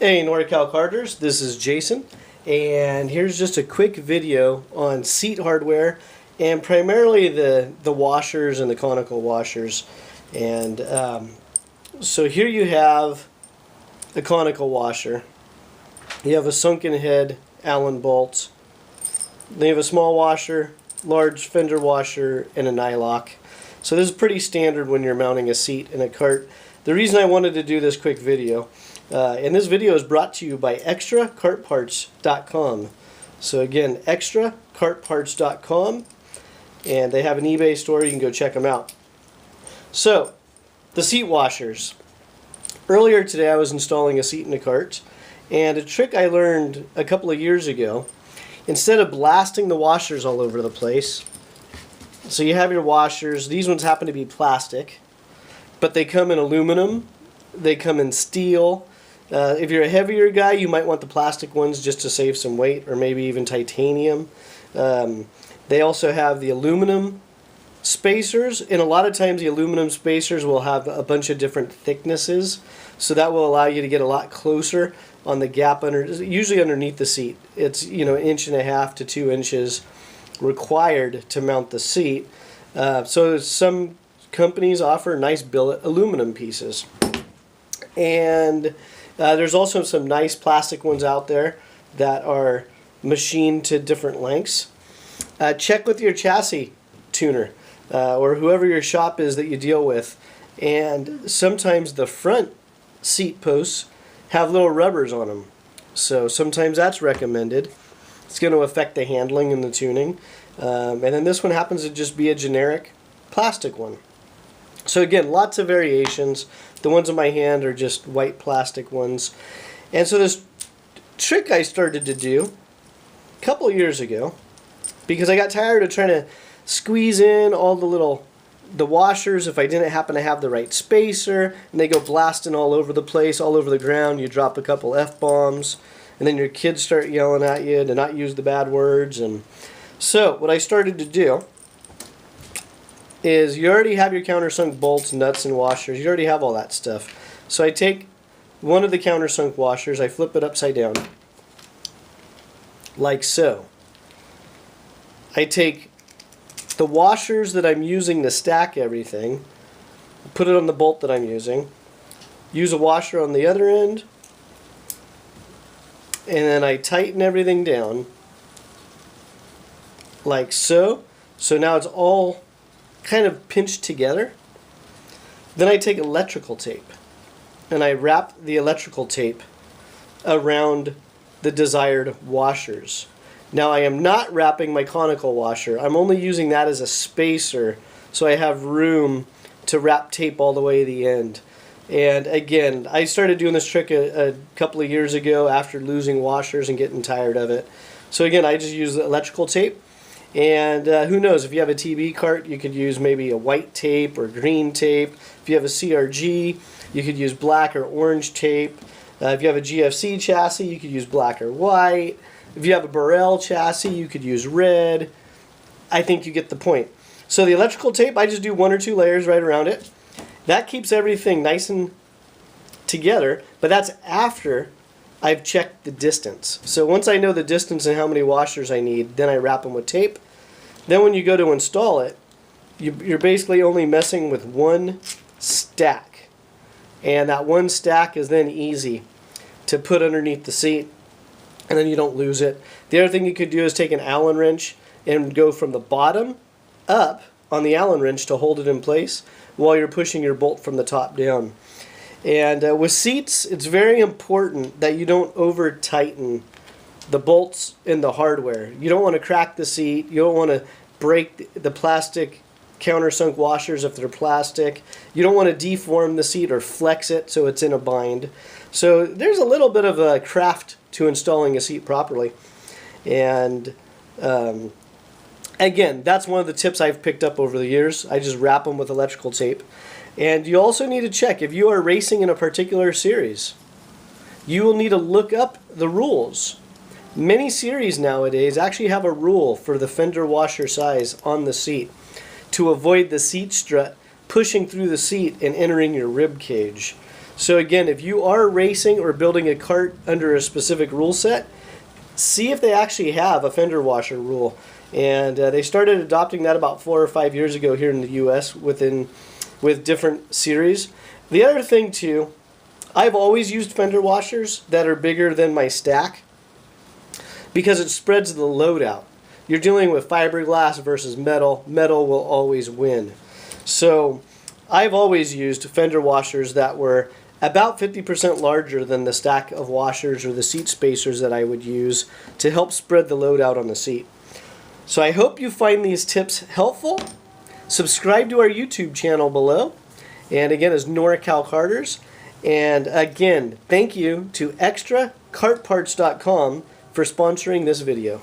Hey Norcal Karters, this is Jason, and here's just a quick video on seat hardware and primarily the washers and the conical washers. And so here you have the conical washer. You have a sunken head Allen bolt. Then you have a small washer, large fender washer, and a nylock. So this is pretty standard when you're mounting a seat in a cart. The reason I wanted to do this quick video, and this video is brought to you by extrakartparts.com. So again, extrakartparts.com, and they have an eBay store. You can go check them out. So, the seat washers. Earlier today I was installing a seat in a cart, and a trick I learned a couple of years ago, instead of blasting the washers all over the place, so you have your washers, these ones happen to be plastic, but they come in aluminum, they come in steel. If you're a heavier guy, you might want the plastic ones just to save some weight, or maybe even titanium. They also have the aluminum spacers, and a lot of times the aluminum spacers will have a bunch of different thicknesses, so that will allow you to get a lot closer on the gap usually underneath the seat. It's 1.5 to 2 inches required to mount the seat. So some companies offer nice billet aluminum pieces, and there's also some nice plastic ones out there that are machined to different lengths. Check with your chassis tuner or whoever your shop is that you deal with, and sometimes the front seat posts have little rubbers on them, so sometimes that's recommended. It's going to affect the handling and the tuning. And then this one happens to just be a generic plastic one. So again, lots of variations. The ones in my hand are just white plastic ones. And so this trick I started to do a couple of years ago, because I got tired of trying to squeeze in all the washers if I didn't happen to have the right spacer, and they go blasting all over the place, all over the ground. You drop a couple F-bombs, and then your kids start yelling at you to not use the bad words. And so what I started to do is, you already have your countersunk bolts, nuts, and washers. You already have all that stuff. So I take one of the countersunk washers, I flip it upside down, like so. I take the washers that I'm using to stack everything, put it on the bolt that I'm using, use a washer on the other end, and then I tighten everything down, like so. So now it's all kind of pinched together. Then I take electrical tape and I wrap the electrical tape around the desired washers. Now I am not wrapping my conical washer. I'm only using that as a spacer, so I have room to wrap tape all the way to the end. And again, I started doing this trick a couple of years ago after losing washers and getting tired of it. So again, I just use the electrical tape. And who knows, if you have a TB cart, you could use maybe a white tape or green tape. If you have a CRG, you could use black or orange tape. If you have a GFC chassis, you could use black or white. If you have a Burrell chassis, you could use red. I think you get the point. So the electrical tape, I just do 1 or 2 layers right around it. That keeps everything nice and together, but that's after I've checked the distance. So once I know the distance and how many washers I need, then I wrap them with tape. Then when you go to install it, you're basically only messing with one stack. And that one stack is then easy to put underneath the seat, and then you don't lose it. The other thing you could do is take an Allen wrench and go from the bottom up on the Allen wrench to hold it in place while you're pushing your bolt from the top down. And with seats, it's very important that you don't over tighten the bolts in the hardware. You don't want to crack the seat. You don't want to break the plastic countersunk washers if they're plastic. You don't want to deform the seat or flex it so it's in a bind. So there's a little bit of a craft to installing a seat properly. And again, that's one of the tips I've picked up over the years. I just wrap them with electrical tape. And you also need to check if you are racing in a particular series. You will need to look up the rules. Many series nowadays actually have a rule for the fender washer size on the seat to avoid the seat strut pushing through the seat and entering your rib cage. So again, if you are racing or building a kart under a specific rule set, see if they actually have a fender washer rule. And they started adopting that about 4 or 5 years ago here in the US with different series. The other thing too, I've always used fender washers that are bigger than my stack because it spreads the load out. You're dealing with fiberglass versus metal. Metal will always win. So I've always used fender washers that were about 50% larger than the stack of washers or the seat spacers that I would use to help spread the load out on the seat. So I hope you find these tips helpful. Subscribe to our YouTube channel below. And again, it's Norcal Karters. And again, thank you to extrakartparts.com for sponsoring this video.